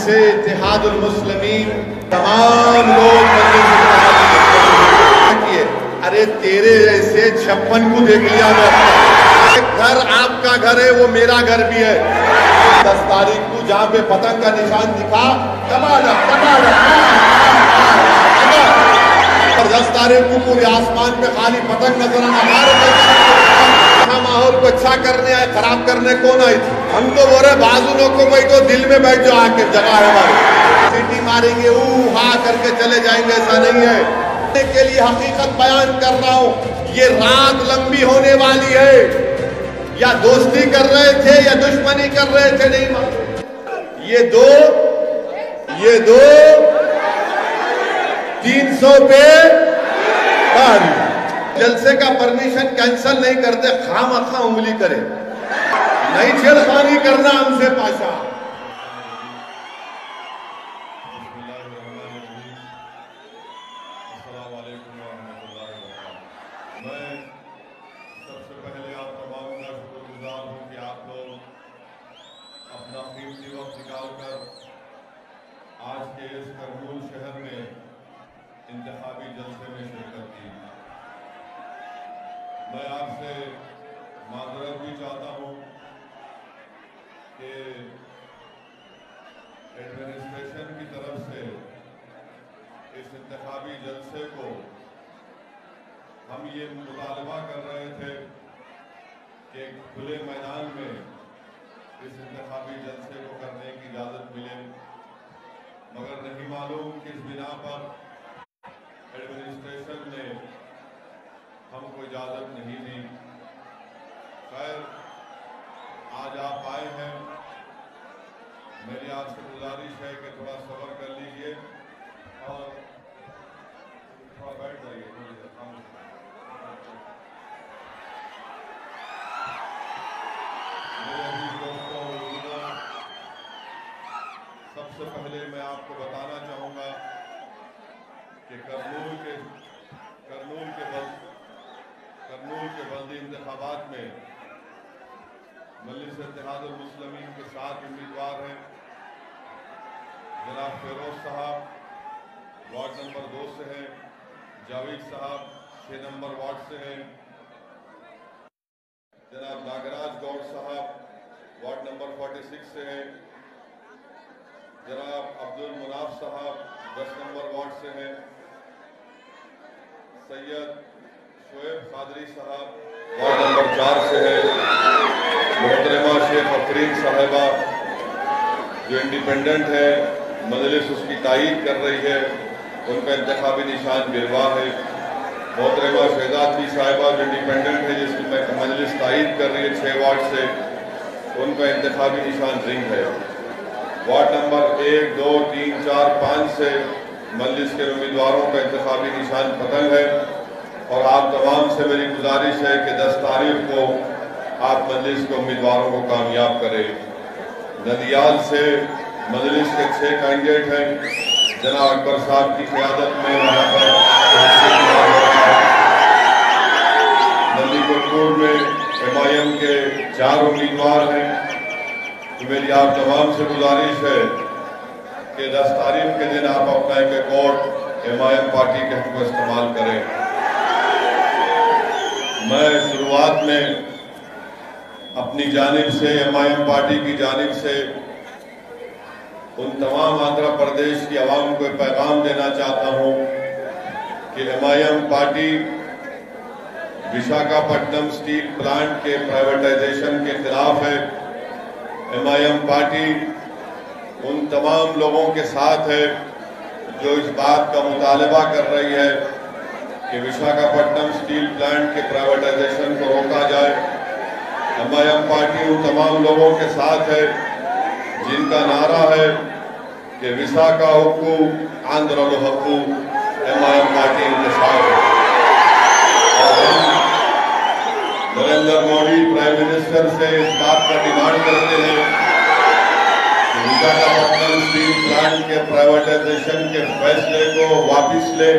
से इत्तेहादुल मुस्लिमीन तमाम लोग किए। अरे तेरे जैसे 56 को देख लिया मैं। घर आपका घर है, वो मेरा घर भी है। 10 तारीख को जहाँ पे पतंग का निशान दिखा, और 10 तारीख को पूरे आसमान पे खाली पतंग नजर आना। माहौल को अच्छा करने आए, खराब करने कौन आई थी? हम तो बोल रहे बाजू लोग को भाई तो दिल में बैठ जाओ, आके जगह है हमारी। सीटी मारेंगे हा करके चले जाएंगे, ऐसा नहीं है। के लिए हकीकत बयान कर रहा हूं, ये रात लंबी होने वाली है। या दोस्ती कर रहे थे या दुश्मनी कर रहे थे, नहीं मालूम। ये दो 300 पे पार। जलसे का परमिशन कैंसिल नहीं करते, खामखा उंगली करे। नहीं छेड़खानी करना हमसे पाशा। मैं सबसे पहले आप तमाम का शुक्रगुजार हूँ कि आप लोग अपना कीमती वक्त निकालकर आज के इस करनूल शहर में इंतखाबी जलसे में शिरकत की। मैं आपसे माजरत भी चाहता हूँ कि एडमिनिस्ट्रेशन की तरफ से इस इंतखाबी जलसे को हम ये मुतालबा कर रहे थे कि खुले मैदान में इस इंतखाबी जलसे को करने की इजाज़त मिले, मगर नहीं मालूम किस बिना पर एडमिनिस्ट्रेशन ने हमको इजाज़त नहीं दी। खैर, आज आप आए हैं, मेरी आपसे गुजारिश है कि थोड़ा सब्र कर लीजिए और थोड़ा बैठ जाइए। सबसे पहले मैं आपको बताना चाहूँगा कि करनूल के बल्दी इंतखाबात में मजलिस इत्तेहादुल मुस्लिमीन के 7 उम्मीदवार हैं। जनाब फिरोज साहब वार्ड नंबर 2 से हैं, जावेद साहब 6 नंबर वार्ड से हैं, जनाब नागराज गौड़ साहब वार्ड नंबर 46 से हैं, जनाब अब्दुल मुनाफ साहब 10 नंबर वार्ड से हैं, सैयद शोएब कादरी साहब वार्ड नंबर 4 से हैं, मोहतरमा शेख अफरीन साहिबा जो इंडिपेंडेंट है, मजलिस उसकी तायीद कर रही है, उनका इंतखाबी निशान बिरवा है। मोहतरमा शहजादी साहिबा जो इंडिपेंडेंट है, जिसकी मजलिस तायीद कर रही है 6 वार्ड से, उनका इंतखाबी निशान रिंग है। वार्ड नंबर 1, 2, 3, 4, 5 से मजलिस के उम्मीदवारों का इंतखाबी निशान पतंग है। और आप तमाम से मेरी गुजारिश है कि 10 तारीख को आप मजलिस के उम्मीदवारों को कामयाब करें। नदियाल से मजलिस के 6 कैंडिडेट हैं, जनाब अकबर साहब की क़यादत में वहाँ पर नंदीपुर में MIM के 4 उम्मीदवार हैं। तो मेरी आप तमाम से गुजारिश है कि 10 तारीख के दिन आप अपना एक वोट MIM पार्टी के हक में इस्तेमाल करें। मैं शुरुआत में अपनी जानिब से MIM पार्टी की जानिब से उन तमाम आंध्र प्रदेश की आवाम को पैगाम देना चाहता हूँ कि MIM party Visakhapatnam steel plant के प्राइवेटाइजेशन के खिलाफ है। MIM पार्टी उन तमाम लोगों के साथ है जो इस बात का मुतालबा कर रही है कि विशाखापट्टनम स्टील प्लांट के प्राइवेटाइजेशन को रोका जाए। MIM पार्टी उन तमाम लोगों के साथ है जिनका नारा है कि विशाखा हुक्कू आंध्र हक्कू। MIM पार्टी इनके साथ है। नरेंद्र मोदी प्राइम मिनिस्टर से इस बात का डिमांड करते हैं कि विशाखापट्टनम स्टील प्लांट के प्राइवेटाइजेशन के फैसले को वापस ले।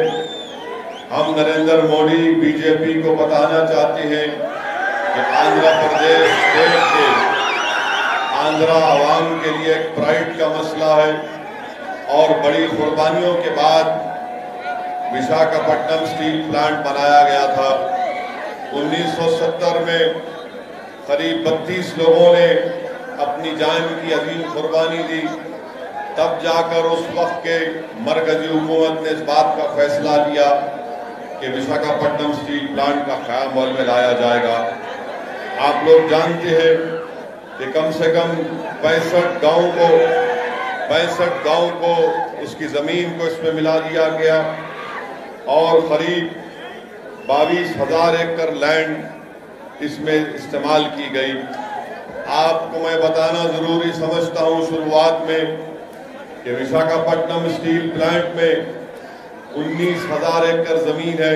हम नरेंद्र मोदी बीजेपी को बताना चाहते हैं कि आंध्र प्रदेश स्टेट के आंध्रा आवाम के लिए एक प्राइड का मसला है और बड़ी कुर्बानियों के बाद विशाखापट्टनम स्टील प्लांट बनाया गया था। 1970 में करीब 32 लोगों ने अपनी जान की अजीम कुर्बानी दी। तब जाकर उस वक्त के मरकजी हुकूमत ने इस बात का फैसला लिया कि विशाखापट्टनम स्टील प्लांट का क़याम अमल में लाया जाएगा। आप लोग जानते हैं कि कम से कम 65 गांव को उसकी ज़मीन को इसमें मिला दिया गया और करीब 22,000 एकड़ लैंड इसमें इस्तेमाल की गई। आपको मैं बताना ज़रूरी समझता हूँ शुरुआत में कि विशाखापट्टनम स्टील प्लांट में 19,000 एकड़ ज़मीन है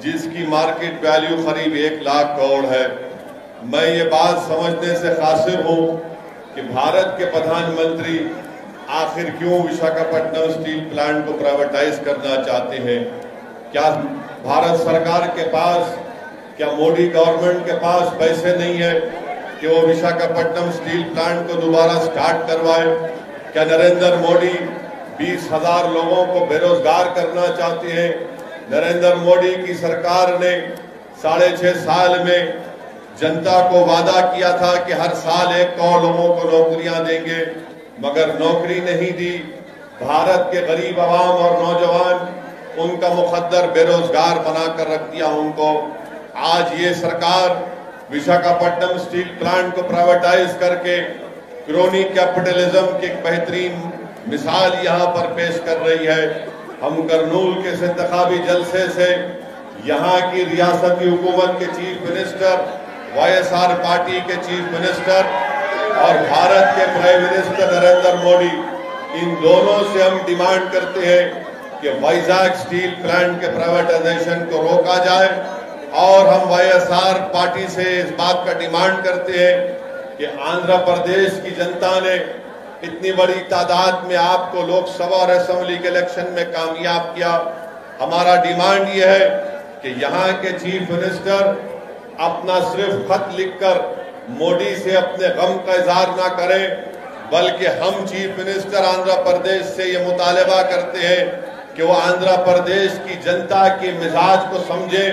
जिसकी मार्केट वैल्यू करीब 1 लाख करोड़ है। मैं ये बात समझने से कासिर हूँ कि भारत के प्रधानमंत्री आखिर क्यों विशाखापट्टनम स्टील प्लांट को प्राइवेटाइज करना चाहते हैं। क्या भारत सरकार के पास, क्या मोदी गवर्नमेंट के पास पैसे नहीं है कि वो विशाखापट्टनम स्टील प्लांट को दोबारा स्टार्ट करवाए? क्या नरेंद्र मोदी 20,000 लोगों को बेरोजगार करना चाहते हैं? नरेंद्र मोदी की सरकार ने 6.5 साल में जनता को वादा किया था कि हर साल 1 करोड़ लोगों को नौकरियां देंगे, मगर नौकरी नहीं दी। भारत के गरीब आवाम और नौजवान उनका मुकद्दर बेरोजगार बनाकर रख दिया उनको। आज ये सरकार विशाखापट्टनम स्टील प्लांट को प्राइवेटाइज करके क्रोनी कैपिटलिज्म की एक बेहतरीन मिसाल यहाँ पर पेश कर रही है। हम करनूल के इंतखाबी जलसे से यहाँ की रियासती हुकूमत के चीफ मिनिस्टर, YSR पार्टी के चीफ मिनिस्टर और भारत के प्राइम मिनिस्टर नरेंद्र मोदी, इन दोनों से हम डिमांड करते हैं कि वाइजाग स्टील प्लांट के प्राइवेटाइजेशन को रोका जाए और हम YSR पार्टी से इस बात का डिमांड करते हैं कि आंध्र प्रदेश की जनता ने इतनी बड़ी तादाद में आपको लोकसभा और असेंबली के इलेक्शन में कामयाब किया। हमारा डिमांड यह है कि यहाँ के चीफ मिनिस्टर अपना सिर्फ खत लिखकर मोदी से अपने गम का इजहार ना करें, बल्कि हम चीफ मिनिस्टर आंध्र प्रदेश से ये मुतालबा करते हैं कि वो आंध्र प्रदेश की जनता के मिजाज को समझें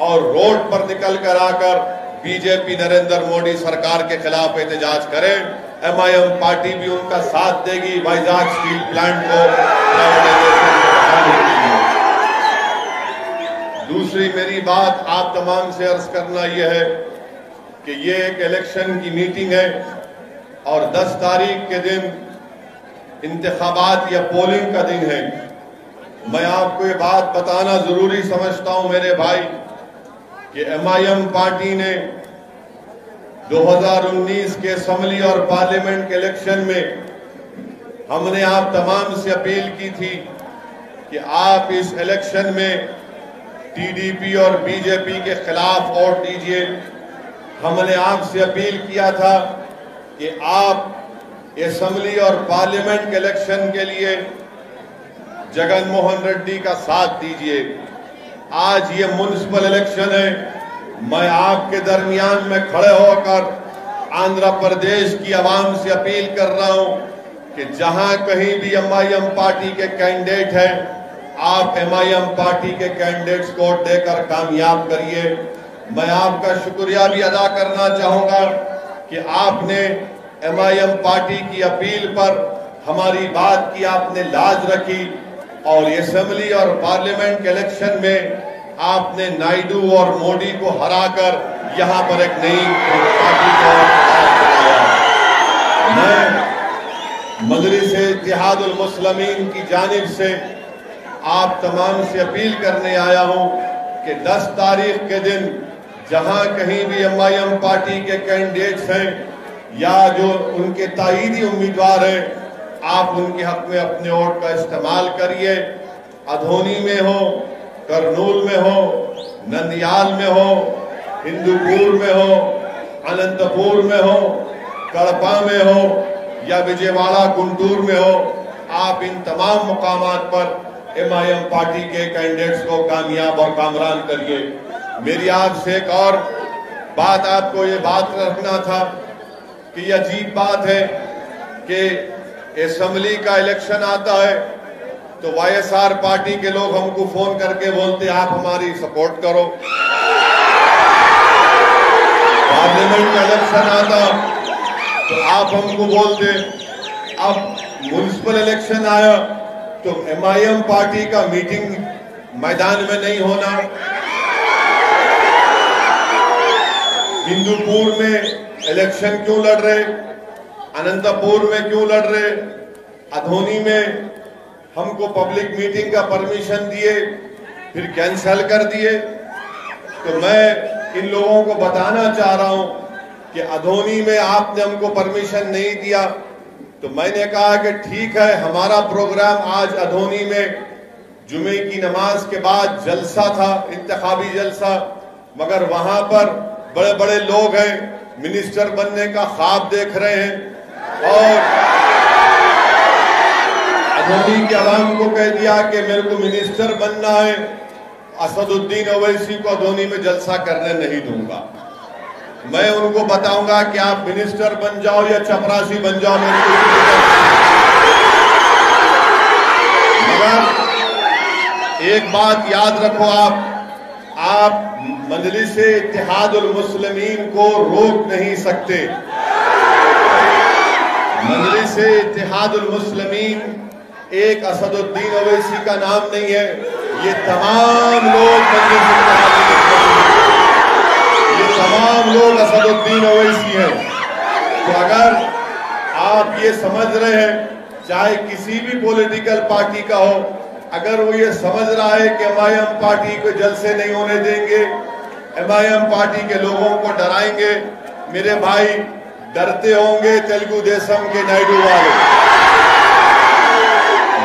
और रोड पर निकल कर आकर बीजेपी नरेंद्र मोदी सरकार के खिलाफ एहतजाज करें। MIM पार्टी भी उनका साथ देगी वाइजाग स्टील प्लांट को दूसरी मेरी बात आप तमाम से अर्ज करना यह है कि ये एक इलेक्शन की मीटिंग है और 10 तारीख के दिन इंतखाबात या पोलिंग का दिन है। मैं आपको ये बात बताना जरूरी समझता हूं मेरे भाई कि MIM पार्टी ने 2019 के असेंबली और पार्लियामेंट के इलेक्शन में हमने आप तमाम से अपील की थी कि आप इस इलेक्शन में TDP और BJP के खिलाफ वोट दीजिए। हमने आपसे अपील किया था कि आप असेंबली और पार्लियामेंट के इलेक्शन के लिए जगन मोहन रेड्डी का साथ दीजिए। आज ये म्युनिसिपल इलेक्शन है। मैं आपके दरमियान में खड़े होकर आंध्र प्रदेश की आवाम से अपील कर रहा हूं कि जहां कहीं भी MIM पार्टी के कैंडिडेट हैं, आप MIM पार्टी के कैंडिडेट्स को वोट देकर कामयाब करिए। मैं आपका शुक्रिया भी अदा करना चाहूंगा कि आपने MIM पार्टी की अपील पर हमारी बात की आपने लाज रखी और असेंबली और पार्लियामेंट के इलेक्शन में आपने नायडू और मोदी को हराकर यहां पर एक नई पार्टी को बनाया। मैं मजलिस-ए-इत्तेहादुल मुस्लिमीन की जानिब से आप तमाम से अपील करने आया हूं कि 10 तारीख के दिन जहां कहीं भी MIM पार्टी के कैंडिडेट्स हैं या जो उनके ताईदी उम्मीदवार हैं, आप उनके हक में अपने वोट का इस्तेमाल करिए। अधोनी में हो, करनूल में हो, नंदियाल में हो, हिंदूपुर में हो, अनंतपुर में हो, कड़पा में हो या विजयवाड़ा गुंटूर में हो, आप इन तमाम मुकामात पर MIM पार्टी के कैंडिडेट्स को कामयाब और कामरान करिए। मेरी आपसे एक और बात आपको ये बात रखना था कि यह अजीब बात है कि असेंबली का इलेक्शन आता है तो वाईएसआर पार्टी के लोग हमको फोन करके बोलते आप हमारी सपोर्ट करो। पार्लियामेंट का इलेक्शन आता तो आप हमको बोलते। अब म्युनिसिपल इलेक्शन आया तो एमआईएम पार्टी का मीटिंग मैदान में नहीं होना, हिंदूपुर में इलेक्शन क्यों लड़ रहे, अनंतपुर में क्यों लड़ रहे, अधोनी में हमको पब्लिक मीटिंग का परमिशन दिए फिर कैंसिल कर दिए। तो मैं इन लोगों को बताना चाह रहा हूं कि अधोनी में आपने हमको परमिशन नहीं दिया, तो मैंने कहा कि ठीक है, हमारा प्रोग्राम आज अधोनी में जुमे की नमाज के बाद जलसा था, इंतखाबी जलसा, मगर वहां पर बड़े बड़े लोग हैं, मिनिस्टर बनने का ख्वाब देख रहे हैं और अधोनी के अवाम को कह दिया कि मेरे को मिनिस्टर बनना है, असदुद्दीन ओवैसी को अधोनी में जलसा करने नहीं दूंगा। मैं उनको बताऊंगा कि आप मिनिस्टर बन जाओ या चपरासी बन जाओ, मेरे को मगर एक बात याद रखो, आप मजलिस-ए-इत्तेहादुल मुस्लिमीन को रोक नहीं सकते। मजलिस-ए-इत्तेहादुल मुस्लिमीन एक असदुद्दीन ओवैसी का नाम नहीं है, ये तमाम लोग तमाम लोग असदुद्दीन ओवैसी हैं। तो अगर आप ये समझ रहे हैं, चाहे किसी भी पॉलिटिकल पार्टी का हो, अगर वो ये समझ रहा है कि एमआईएम पार्टी को जलसे नहीं होने देंगे, एमआईएम पार्टी के लोगों को डराएंगे, मेरे भाई डरते होंगे तेलुगु देशम के नायडू वाले,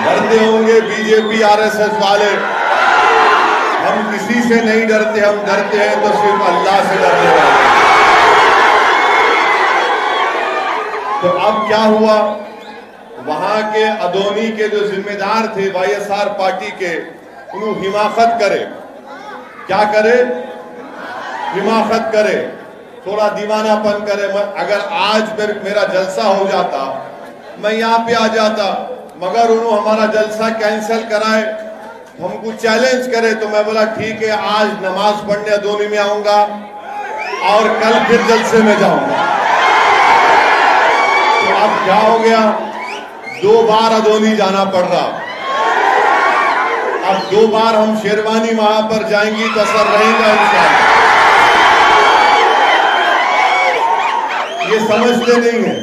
डरते होंगे बीजेपी आरएसएस वाले। हम किसी से नहीं डरते, हम डरते हैं तो सिर्फ अल्लाह से डरने वाले। तो अब क्या हुआ, वहां के अधोनी के जो जिम्मेदार थे वाईएसआर पार्टी के, उन्होंने हिमाकत करे, क्या करे, हिमाकत करे, थोड़ा दीवानापन करे। अगर आज मेरा जलसा हो जाता, मैं यहाँ पे आ जाता, मगर उन्होंने हमारा जलसा कैंसिल कराए, हमको चैलेंज करे, तो मैं बोला ठीक है, आज नमाज पढ़ने अधोनी में आऊंगा और कल फिर जलसे में जाऊंगा। तो अब क्या हो गया, 2 बार अधोनी जाना पड़ रहा। अब 2 बार हम शेरवानी वहां पर जाएंगी तो असर रहेगा इंशाअल्लाह। ये समझते नहीं है,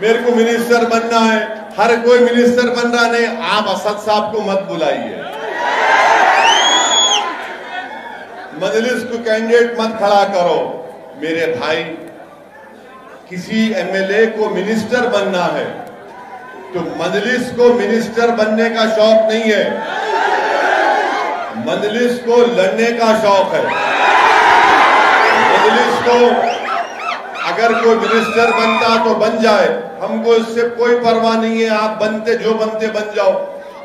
मेरे को मिनिस्टर बनना है, हर कोई मिनिस्टर बन रहा नहीं। आप असद साहब को मत बुलाइए, मजलिस को कैंडिडेट मत खड़ा करो। मेरे भाई, किसी एमएलए को मिनिस्टर बनना है तो मजलिस को मिनिस्टर बनने का शौक नहीं है, मजलिस को लड़ने का शौक है। मजलिस को अगर कोई मिनिस्टर बनता तो बन जाए, हमको इससे कोई परवाह नहीं है, आप बनते जो बनते बन जाओ,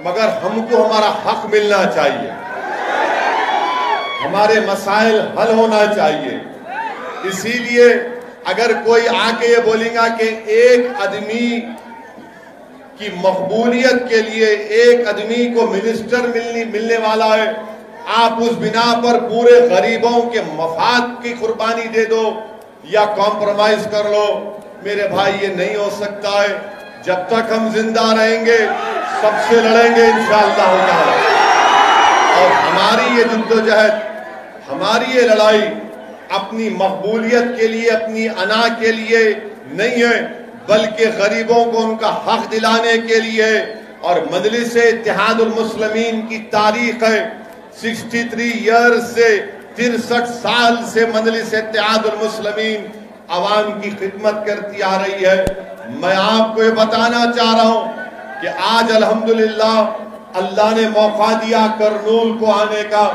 मगर हमको हमारा हक मिलना चाहिए, हमारे मसाइल हल होना चाहिए। इसीलिए अगर कोई आके ये बोलेगा कि एक आदमी की मकबूलियत के लिए एक आदमी को मिनिस्टर मिलने वाला है, आप उस बिना पर पूरे गरीबों के मफाद की कुर्बानी दे दो या कॉम्प्रोमाइज कर लो, मेरे भाई ये नहीं हो सकता है। जब तक हम जिंदा रहेंगे सबसे लड़ेंगे इंशाअल्लाह ताला। और हमारी ये जद्दोजहद, हमारी ये लड़ाई अपनी मकबूलियत के लिए, अपनी अना के लिए नहीं है, बल्कि गरीबों को उनका हक दिलाने के लिए। और मजलिस-ए-इत्तेहादुल मुस्लिमीन की तारीख है 63 ईयर से, 63 साल से मजलिस-ए-इत्तेहादुल मुस्लिमीन अवाम की खिदमत करती आ रही है। मैं आपको ये बताना चाह रहा हूं कि आज अल्हम्दुलिल्लाह अल्लाह ने मौका दिया करनूल को आने का,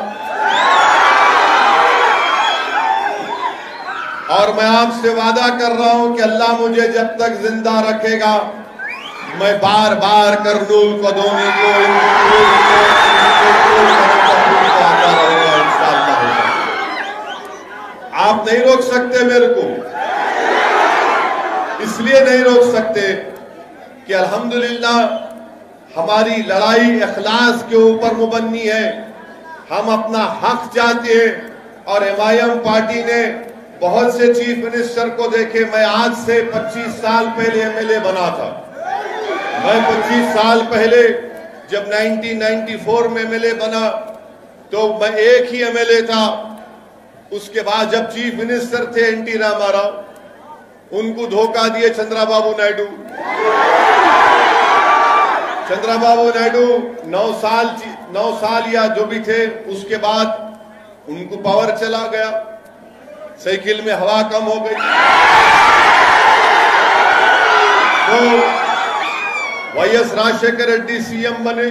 और मैं आपसे वादा कर रहा हूं कि अल्लाह मुझे जब तक जिंदा रखेगा, मैं बार बार करनूल को धोने को आता रहूंगा इंशाअल्लाह। आप नहीं रोक सकते मेरे को, इसलिए नहीं रोक सकते कि अल्हम्दुलिल्लाह हमारी लड़ाई इखलास के ऊपर मुबन्नी है। हम अपना हक चाहते हैं और एमआईएम पार्टी ने बहुत से चीफ मिनिस्टर को देखे। मैं आज से 25 साल पहले एमएलए बना था। मैं 25 साल पहले जब 1994 में एमएलए बना तो मैं एक ही एमएलए था। उसके बाद जब चीफ मिनिस्टर थे एनटी रामाराव, उनको धोखा दिए चंद्रबाबू नायडू। चंद्रबाबू नायडू 9 साल या जो भी थे, उसके बाद उनको पावर चला गया, साइकिल में हवा कम हो गई। तो वाईएस राजशेखर रेड्डी सीएम बने,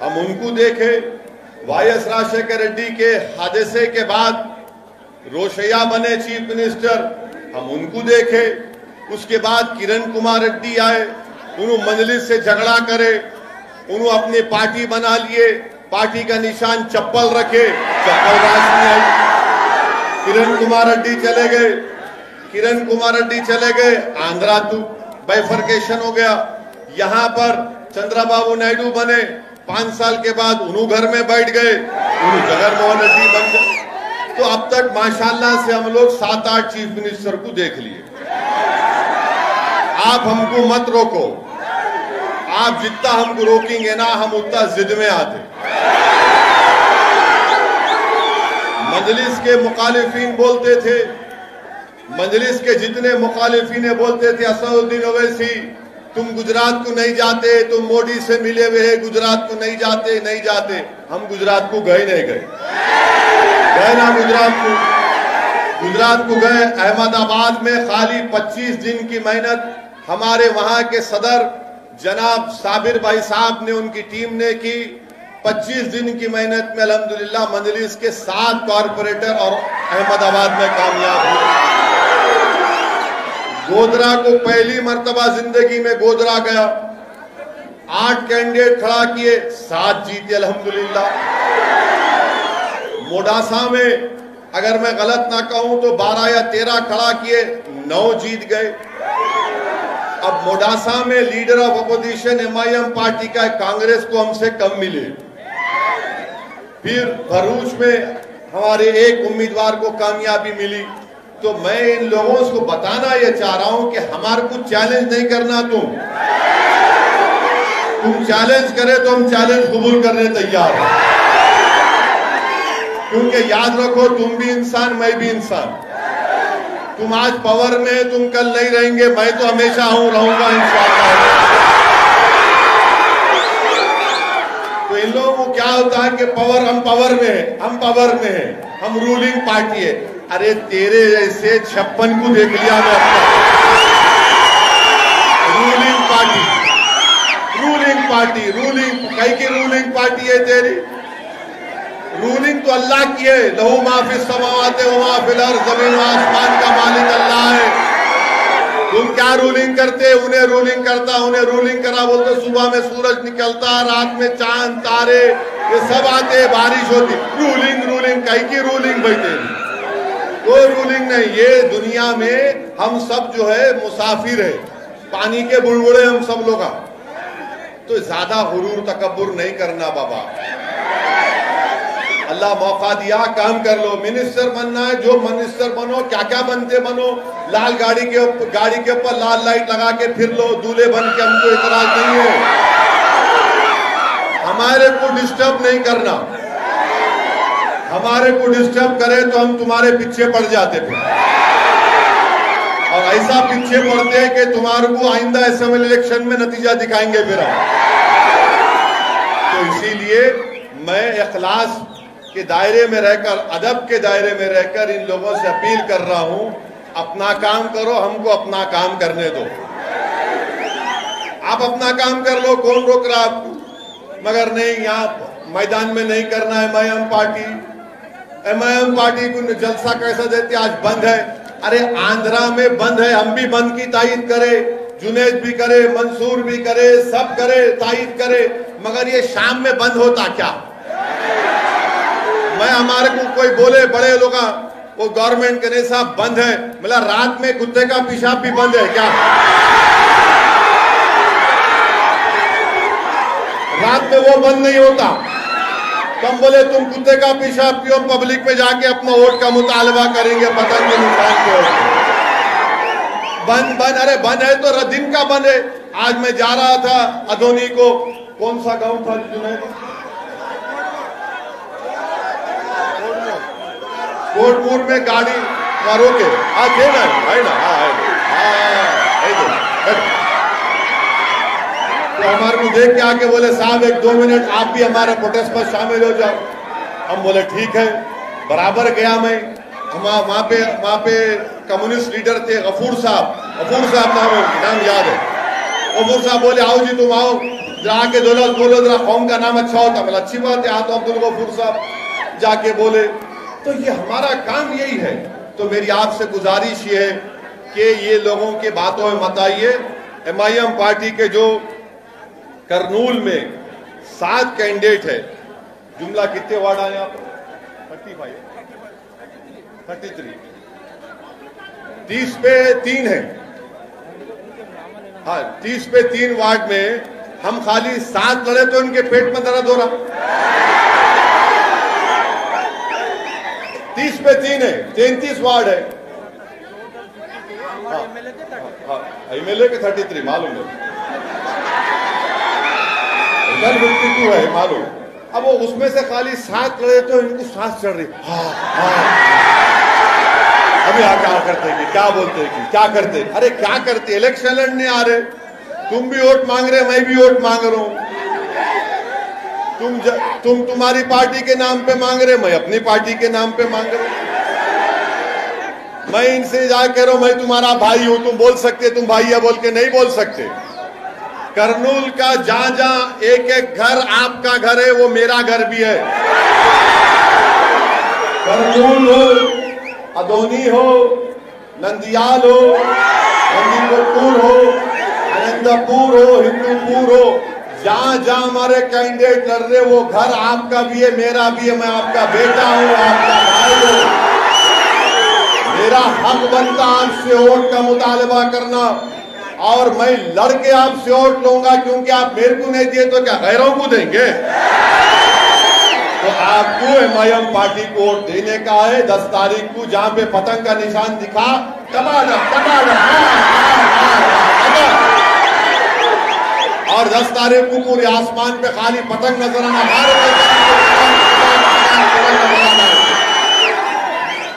हम उनको देखे। वाईएस राजशेखर रेड्डी के हादसे के बाद रोशैया बने चीफ मिनिस्टर, हम उनको देखे। उसके बाद किरण कुमार रेड्डी आए, उन्होंने मजलिस से झगड़ा करे, उन्होंने अपनी पार्टी बना लिए, पार्टी का निशान चप्पल रखे, चप्पल राज में आई। किरण कुमार रेड्डी चले गए, किरण कुमार रेड्डी चले गए, आंध्रा तो बाइफर्केशन हो गया। यहां पर चंद्रबाबू नायडू बने, 5 साल के बाद उन्होंने घर में बैठ गए, उन्होंने जगनमोहन रेड्डी बन गए। तो अब तक माशाल्लाह से हम लोग 7-8 चीफ मिनिस्टर को देख लिए। आप हमको मत रोको, आप जितना हमको रोकेंगे ना, हम उतना जिद में आते। मजलिस के मुखालिफिन बोलते थे, मजलिस के जितने मुखालिफिन बोलते थे, असदुद्दीन ओवैसी तुम गुजरात को नहीं जाते, तुम मोदी से मिले हुए हैं, गुजरात को नहीं जाते, नहीं जाते। हम गुजरात को गए नहीं गए, गए ना गुजरात को गए। अहमदाबाद में खाली 25 दिन की मेहनत हमारे वहां के सदर जनाब साबिर भाई साहब ने, उनकी टीम ने की। 25 दिन की मेहनत में अल्हम्दुलिल्लाह मजलिस के 7 कॉरपोरेटर और अहमदाबाद में कामयाब हुए। गोधरा को पहली मर्तबा जिंदगी में गोधरा गया, 8 कैंडिडेट खड़ा किए, 7 जीते अल्हम्दुलिल्लाह। मोडासा में अगर मैं गलत ना कहूं तो 12 या 13 खड़ा किए, 9 जीत गए। अब मोडासा में leader of opposition MIM party का कांग्रेस को हमसे कम मिले। फिर भरूच में हमारे एक उम्मीदवार को कामयाबी मिली। तो मैं इन लोगों को बताना ये चाह रहा हूं कि हमारे को चैलेंज नहीं करना। तुम चैलेंज करे तो हम चैलेंज कबूल करने तैयार हैं, क्योंकि याद रखो तुम भी इंसान, मैं भी इंसान। तुम आज पावर में, तुम कल नहीं रहेंगे, मैं तो हमेशा रहूंगा इंशाअल्लाह। तो इन लोगों को क्या होता है कि पावर, हम पावर में है, हम पावर में है, हम रूलिंग पार्टी है। अरे तेरे जैसे 56 को देख लिया मैं अपना। Ruling party, ruling party, ruling कई की रूलिंग पार्टी है तेरी? रूलिंग तो अल्लाह की है। लहू माफिस समावाते व माफिल अर्ज़, जमीन व आसमान का मालिक अल्लाह है। तुम क्या रूलिंग करते? उन्हें रूलिंग करता, उन्हें रूलिंग करा बोलते। सुबह में सूरज निकलता, रात में चांद तारे ये सब आते, बारिश होती। रूलिंग रूलिंग कहीं की रूलिंग बैठे, कोई रूलिंग नहीं। ये दुनिया में हम सब जो है मुसाफिर है, पानी के बुलबुले हम सब लोग। तो ज्यादा गुरूर तकब्बुर नहीं करना बाबा। अल्लाह मौका दिया, काम कर लो। मिनिस्टर बनना है, जो मिनिस्टर बनो, क्या क्या बनते बनो। लाल गाड़ी के ऊपर लाल लाइट लगा के फिर लो, दूल्हे बन के, हमको इतराज नहीं है। हमारे को डिस्टर्ब नहीं करना। हमारे को डिस्टर्ब करे तो हम तुम्हारे पीछे पड़ जाते थे, और ऐसा पीछे पड़ते हैं कि तुम्हारे को आइंदा असेंबली इलेक्शन में नतीजा दिखाएंगे फिर हम। तो इसीलिए मैं इखलास के दायरे में रहकर, अदब के दायरे में रहकर इन लोगों से अपील कर रहा हूं, अपना काम करो, हमको अपना काम करने दो। आप अपना काम कर लो, कौन रोक रहा आपको? मगर नहीं, यहाँ मैदान में नहीं करना है। एमआईएम पार्टी को जलसा कैसा देती, आज बंद है। अरे आंध्रा में बंद है, हम भी बंद की तायीद करे, जुनेद भी करे, मंसूर भी करे, सब करे, तायीद करे, मगर ये शाम में बंद होता क्या? मैं हमारे को कोई बोले बड़े लोग वो गवर्नमेंट कहने साहब बंद है, मतलब रात में कुत्ते का पेशाब भी बंद है क्या? रात में वो बंद नहीं होता। कम बोले तुम कुत्ते का पेशाब पियो, पब्लिक में जाके अपना वोट का मुतालबा करेंगे पतंग के निशान के। बंद बंद, अरे बंद है तो दिन का बंद है। आज मैं जा रहा था अदोनी को, कौन सा गांव था जुनैद? कोटपुर में गाड़ी रोके, आज थे ना, है ना, तो हमारे को देख के आके बोले साहब 1-2 मिनट आप भी हमारे प्रोटेस्ट पर शामिल हो जाओ। हम बोले ठीक है। बराबर गया मैं, वहां पे कम्युनिस्ट लीडर थे गफूर साहब नाम याद है। गफूर साहब बोले आओ जी तुम आओ, जाके दौलत बोलो जरा कौम का नाम अच्छा होता। मतलब अच्छी बात है, आता अब्दुल गफूर साहब जाके बोले। तो ये हमारा काम यही है। तो मेरी आपसे गुजारिश ये है कि ये लोगों के बातों में मत आइए। MIM पार्टी के जो करनूल में 7 कैंडिडेट है, जुमला कितने वार्ड आए आप? 35, 33, 30 पे 3 है। हाँ, 30 पे 3 वार्ड में हम खाली 7 लड़े तो इनके पेट में दर्द हो रहा। 30 पे 3 है, 33 वार्ड है। MLA के 33 मालूम है, 52 है मालूम। अब वो उसमें से खाली 7 लड़े तो इनको सांस चढ़ रही। अभी क्या करते हैं, क्या बोलते हैं, क्या करते? अरे क्या करते? इलेक्शन लड़ने आ रहे, तुम भी वोट मांग रहे, मैं भी वोट मांग रहा हूं। तुम तुम्हारी पार्टी के नाम पे मांग रहे, मैं अपनी पार्टी के नाम पे मांग रहा हूं। मैं इनसे जा कह रहा हूं मैं तुम्हारा भाई हूं, तुम बोल सकते, तुम भाई है बोल के नहीं बोल सकते। करनूल का जहां एक घर आपका घर है, वो मेरा घर भी है। करनूल हो, अदोनी हो, नंदियाल हो, नंदीपुर हो, आनंदपुर हो, हिंदूपुर हो, जहां हमारे कैंडिडेट लड़ रहे वो घर आपका भी है, मेरा भी है। मैं आपका बेटा हूं, आपका भाई हूं। मेरा हक बनता आपसे वोट का मुतालबा करना, और मैं लड़के आपसे वोट लूंगा, क्योंकि आप मेरे को नहीं दिए तो क्या गैरों को देंगे? तो आपको MIM पार्टी को वोट देने का है। 10 तारीख को जहां पे पतंग का निशान दिखा, और 10 तारीख को पूरे आसमान पे खाली पतंग नजर आना।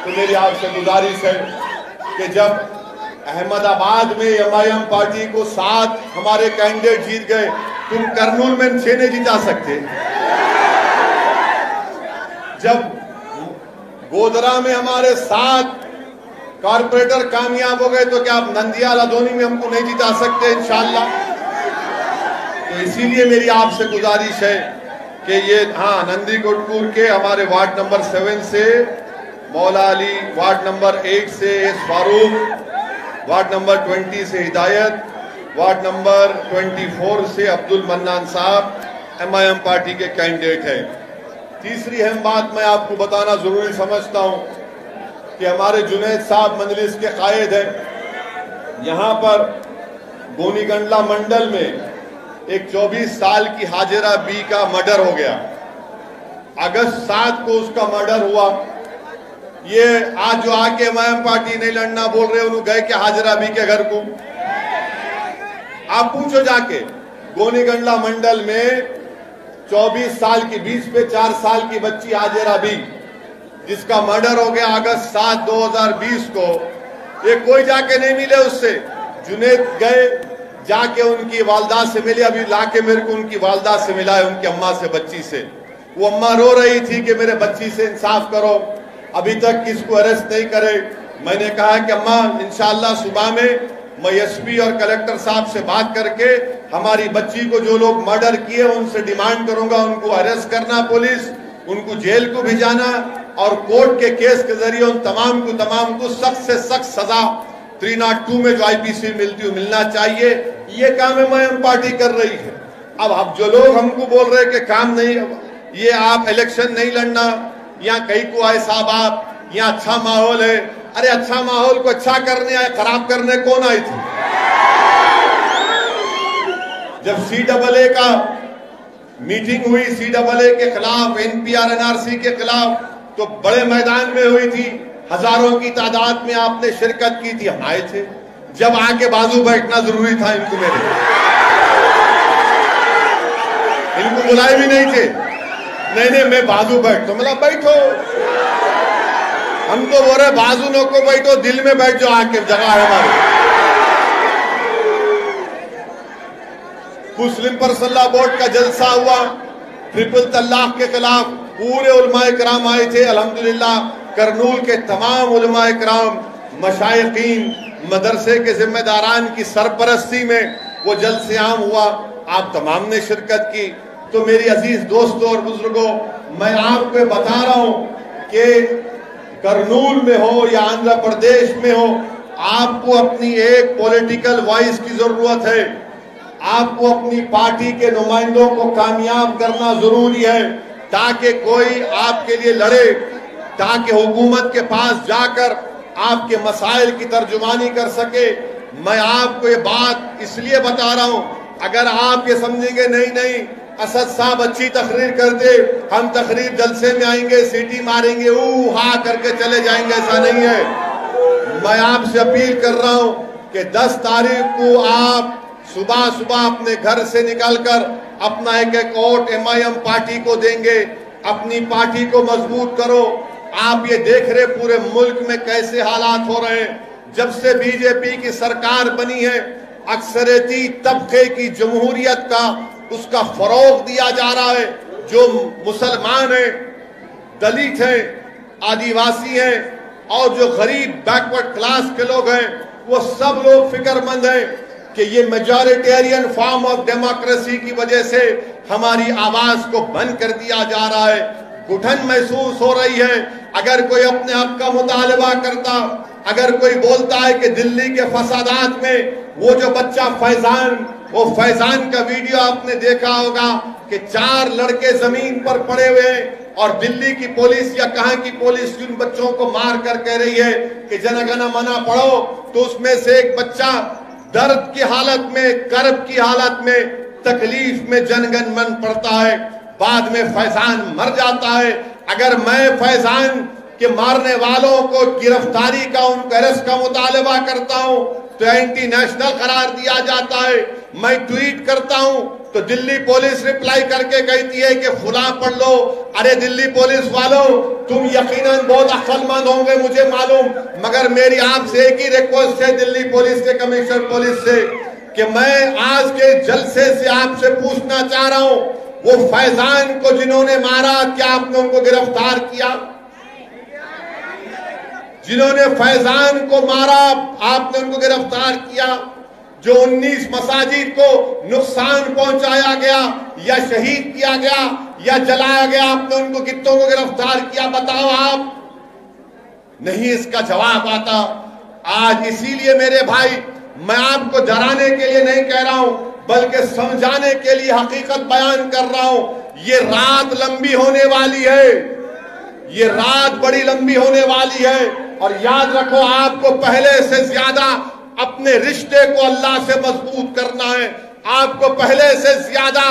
तो मेरी आपसे गुजारिश है कि जब अहमदाबाद में MIM पार्टी को 7 हमारे कैंडिडेट जीत गए, तुम करनूल में 6 नहीं जीता सकते। जब गोधरा में हमारे 7 कारपोरेटर कामयाब हो गए, तो क्या आप नंदियाल अदोनी में हमको नहीं जिता सकते इंशाअल्लाह? तो इसीलिए मेरी आपसे गुजारिश है कि ये नंदीकोटपुर के हमारे वार्ड नंबर 7 से मौला अली, वार्ड नंबर 8 से फारूक, वार्ड नंबर 20 से हिदायत, वार्ड नंबर 24 से अब्दुल मन्नान साहब MIM पार्टी के कैंडिडेट हैं। तीसरी अहम बात मैं आपको बताना जरूरी समझता हूं कि हमारे जुनैद साहब मजलिस के कायद हैं। यहां पर गोनीगंडला मंडल में एक 24 साल की हाजिरा बी का मर्डर हो गया। अगस्त 7 को उसका मर्डर हुआ। ये आज जो आके MIM पार्टी नहीं लड़ना बोल रहे, उन्होंने गए क्या हाजिरा बी के घर को? आप पूछो जाके। गोनीगंडला मंडल में 24 साल की 20 पे 4 साल की बच्ची हाजिरा बी, जिसका मर्डर हो गया अगस्त 7, 2020 को। ये कोई जाके नहीं मिले उससे। जुनैद गए, जाके उनकी वालदा से मिले। अभी लाके मेरे को उनकी वालदा से मिला है, उनकी अम्मा से, बच्ची से। वो अम्मा रो रही थी कि मेरे बच्ची से इंसाफ करो, अभी तक किसको अरेस्ट नहीं करे। मैंने कहा कि अम्मा इंशाअल्लाह सुबह में मैं SP और कलेक्टर साहब से बात करके हमारी बच्ची को जो लोग मर्डर किए उनसे डिमांड करूंगा, उनको अरेस्ट करना, पुलिस उनको जेल को भिजाना, और कोर्ट के केस के जरिए उन तमाम को सख्त से सख्त सजा 302 में जो IPC मिलती है मिलना चाहिए। ये काम MIM पार्टी कर रही है। अब जो लोग हमको बोल रहे हैं कि काम नहीं, ये आप इलेक्शन नहीं लड़ना, या कहीं को आए साहब आप यहाँ अच्छा माहौल है। अरे अच्छा माहौल को अच्छा करने आए, खराब करने कौन आई थी? जब CAA का मीटिंग हुई, CAA के खिलाफ, NPR NRC के खिलाफ, तो बड़े मैदान में हुई थी, हजारों की तादाद में आपने शिरकत की थी, हम आए थे। जब आके बाजू बैठना जरूरी था इनको, मेरे इनको बुलाए भी नहीं थे। नहीं मैं बाजू बैठता, मतलब बैठो, हम तो बोल रहे बाजू नो को बैठो, दिल में बैठ जाओ, आके जगह है हमारी। मुस्लिम पर्सनल बोर्ड का जलसा हुआ, ट्रिपल तलाक के खिलाफ पूरे उलमाए कराम आए थे। अल्हम्दुलिल्लाह करनूल के तमाम उलमाए कराम, मशाइखीन, मदरसे के जिम्मेदारान की सरपरस्ती में वो जलसे आम हुआ, आप तमाम ने शिरकत की। तो मेरी अजीज दोस्तों और बुजुर्गों, मैं आपको बता रहा हूं कि करनूल में हो या आंध्र प्रदेश में हो, आपको अपनी एक पॉलिटिकल वॉइस की जरूरत है। आपको अपनी पार्टी के नुमाइंदों को कामयाब करना जरूरी है, ताकि कोई आपके लिए लड़े, ताकि हुकूमत के पास जाकर आपके मसाइल की तर्जुमानी कर सके। मैं आपको ये बात इसलिए बता रहा हूं, अगर आप ये समझेंगे नहीं असद साहब अच्छी तकरीर करते, हम तकरीर जलसे में आएंगे, सीटी मारेंगे, ऊ हा करके चले जाएंगे, ऐसा नहीं है। मैं आपसे अपील कर रहा हूं कि 10 तारीख को आप सुबह सुबह अपने घर से निकलकर अपना एक वोट MIM पार्टी को देंगे। अपनी पार्टी को मजबूत करो। आप ये देख रहे पूरे मुल्क में कैसे हालात हो रहे हैं। जब से बीजेपी की सरकार बनी है, अक्सरियती तबके की जमहूरियत का उसका फरोग दिया जा रहा है। जो मुसलमान हैं, दलित हैं, आदिवासी हैं और जो गरीब बैकवर्ड क्लास के लोग हैं, वो सब लोग फिक्रमंद हैं कि ये मेजॉरिटेरियन फॉर्म ऑफ डेमोक्रेसी की वजह से हमारी आवाज को बंद कर दिया जा रहा है। घुटन महसूस हो रही है। अगर कोई अपने हक का मुतालबा करता, अगर कोई बोलता है कि दिल्ली के फसादात में वो जो बच्चा फैजान, वो फैजान का वीडियो आपने देखा होगा कि 4 लड़के जमीन पर पड़े हुए हैं और दिल्ली की पुलिस या कहां की पुलिस उन बच्चों को मार कर कह रही है कि जनगण मना पढ़ो, तो उसमें से एक बच्चा दर्द की हालत में, कर्ब की हालत में, तकलीफ में जनगण मन पड़ता है, बाद में फैजान मर जाता है। अगर मैं फैजान के मारने वालों को गिरफ्तारी का, उनको अरेस्ट का मुतालबा करता हूं तो एंटी नेशनल करार दिया जाता है। मैं ट्वीट करता हूं तो दिल्ली पुलिस रिप्लाई करके कहती है कि फुला पढ़ लो। अरे दिल्ली पुलिस वालों, तुम यकीनन बहुत अक्लमंद होंगे मुझे मालूम, मगर मेरी आपसे एक ही रिक्वेस्ट है दिल्ली पुलिस के कमिश्नर पुलिस से कि मैं आज के जलसे से आपसे पूछना चाह रहा हूं, वो फैजान को जिन्होंने मारा, क्या आपने उनको गिरफ्तार किया? जिन्होंने फैजान को मारा, आपने उनको गिरफ्तार किया? जो 19 मसाजिद को नुकसान पहुंचाया गया या शहीद किया गया या जलाया गया, आपने उनको कितनों को गिरफ्तार किया? बताओ आप। नहीं इसका जवाब आता। आज इसीलिए मेरे भाई, मैं आपको डराने के लिए नहीं कह रहा हूं, बल्कि समझाने के लिए हकीकत बयान कर रहा हूं। ये रात लंबी होने वाली है, ये रात बड़ी लंबी होने वाली है। और याद रखो, आपको पहले से ज्यादा अपने रिश्ते को अल्लाह से मजबूत करना है। आपको पहले से ज्यादा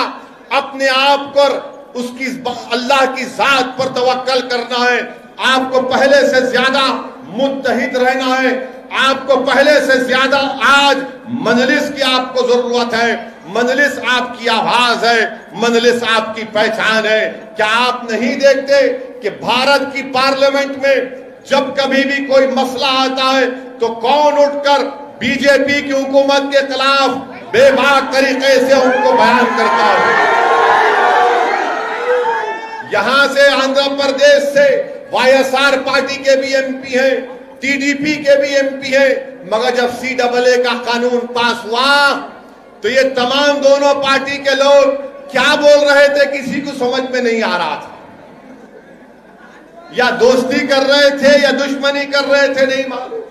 अपने आप पर, उसकी अल्लाह की जात पर तवक्कल करना है। आपको पहले से ज्यादा मुत्तहिद रहना है। आपको पहले से ज्यादा आज मजलिस की आपको जरूरत है। मजलिस आपकी आवाज है, मजलिस आपकी पहचान है। क्या आप नहीं देखते कि भारत की पार्लियामेंट में जब कभी भी कोई मसला आता है तो कौन उठकर बीजेपी की हुकूमत के खिलाफ बेबाक तरीके से उनको बयान करता है? यहां से आंध्र प्रदेश से YSR पार्टी के भी MP हैं, TDP के भी MP हैं, मगर जब CAA का कानून पास हुआ तो ये तमाम दोनों पार्टी के लोग क्या बोल रहे थे किसी को समझ में नहीं आ रहा था। या दोस्ती कर रहे थे या दुश्मनी कर रहे थे, नहीं मालूम।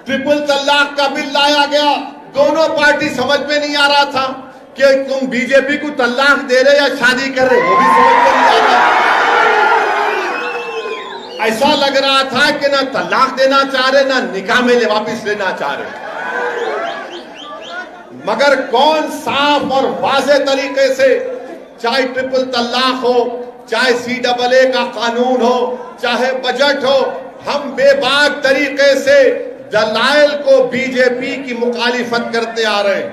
ट्रिपल तलाक का बिल लाया गया, दोनों पार्टी समझ में नहीं आ रहा था कि तुम बीजेपी को तलाक दे रहे या शादी कर रहे, वो भी समझ में नहीं आ रहा। ऐसा लग रहा था कि ना तलाक देना चाह रहे ना निकाह में वापिस लेना चाह रहे। मगर कौन साफ और वाज़े तरीके से, चाहे ट्रिपल तलाक हो, चाहे CAA का कानून हो, चाहे बजट हो, हम बेबाक तरीके से दलाइल को बीजेपी की मुखालिफत करते आ रहे हैं।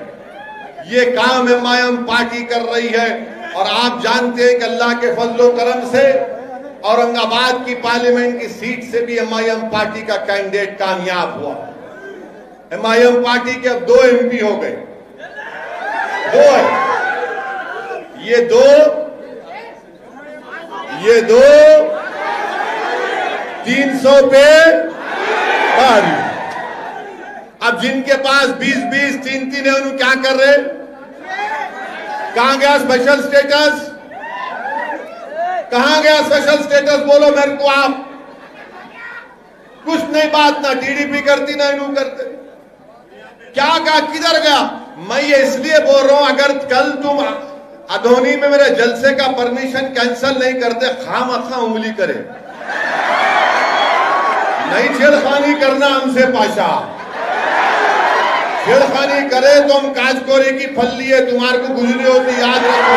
ये काम MIM पार्टी कर रही है। और आप जानते हैं कि अल्लाह के फजलो करम से औरंगाबाद की पार्लियामेंट की सीट से भी MIM पार्टी का कैंडिडेट कामयाब हुआ। MIM पार्टी के अब 2 MP हो गए, 2 है। ये दो 300 पे पारी। अब जिनके पास 20-20, 3-3 है, उन्हें क्या कर रहे? कहां गया स्पेशल स्टेटस? कहां गया स्पेशल स्टेटस? बोलो मेरे को आप। कुछ नहीं बात, ना TDP करती ना इन्हों करते। क्या कहा, किधर गया? मैं ये इसलिए बोल रहा हूं, अगर कल तुम अधोनी में मेरे जलसे का परमिशन कैंसिल नहीं करते, खामखा उंगली करे। नहीं छेड़खानी करना हमसे पाशा। छेड़खानी करे तो हम काजकोरे की फल लिए तुम्हारे को गुजरी होती, याद रखो।